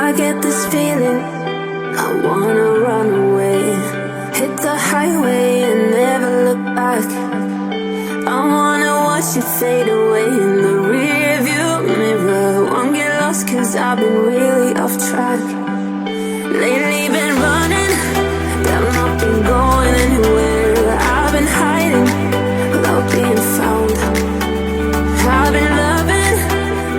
I get this feeling, I wanna run away. Hit the highway and never look back. I wanna watch you fade away in the rearview mirror. Won't get lost cause I've been really off track. Lately been running, but I've not been going anywhere. I've been hiding without being found. I've been loving,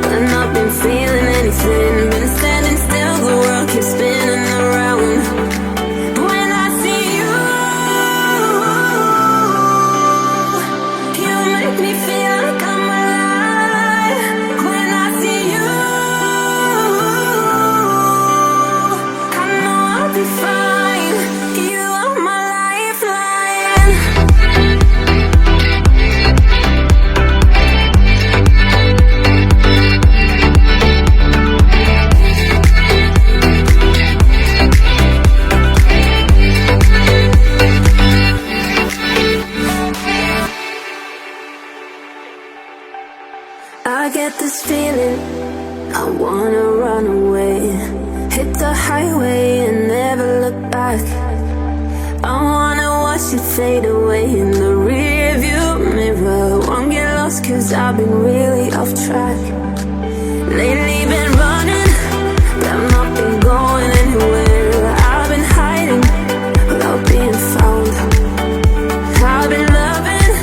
but not been feeling anything. Been standing still, the world keeps spinning around. But when I see you, you make me feel like I'm alive. When I see you, I know I'll be fine. You are my lifeline. I get this feeling, I wanna run away. Hit the highway and never look back. I wanna watch you fade away in the rearview mirror. Won't get lost cause I've been really off track. Lately been running, but I've not been going anywhere. I've been hiding without being found. I've been loving,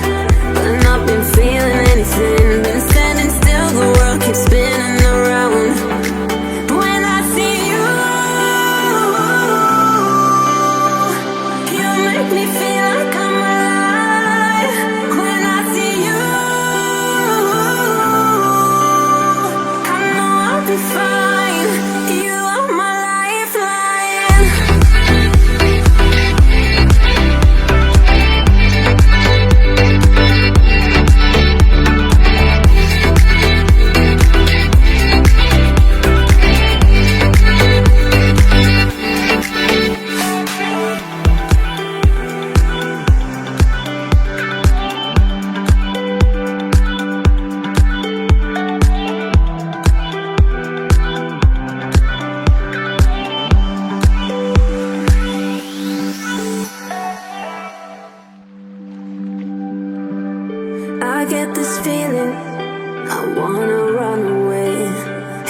but not been feeling anything. Been standing still, the world keeps spinning around. But when I see you, you make me feel like I'm alive. When I see you, I know I'll be fine. You are my lifeline. I get this feeling, I wanna run away.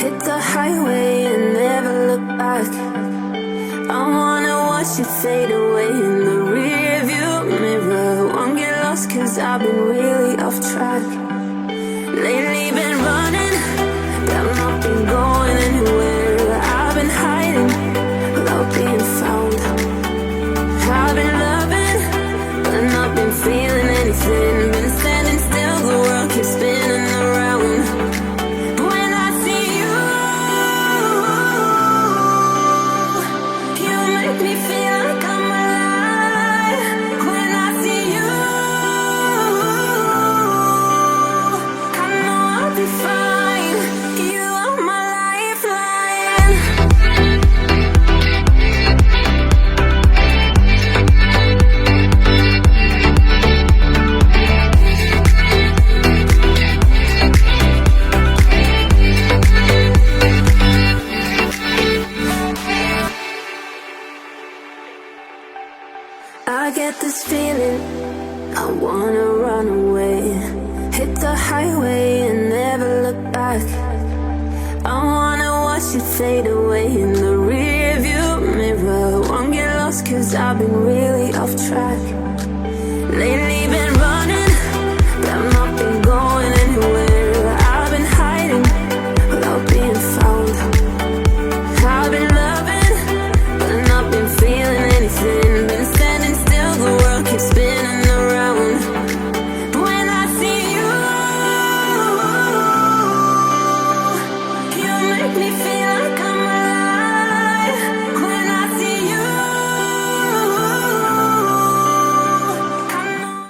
Hit the highway and never look back. I wanna watch you fade away in the rearview mirror. Won't get lost cause I've been really off track. Lately been running, but I've not been going anywhere. I've been hiding without being found. I've been loving, but not been feeling anything. Been standing still, the world keeps spinning around. But when I see you, you make me feel like I'm alive. When I see you, I know I'll be fine. You are my lifeline. I get this feeling, I wanna run away. Hit the highway and never look back. I wanna watch you fade away in the rearview mirror. Won't get lost cause I've been really off track.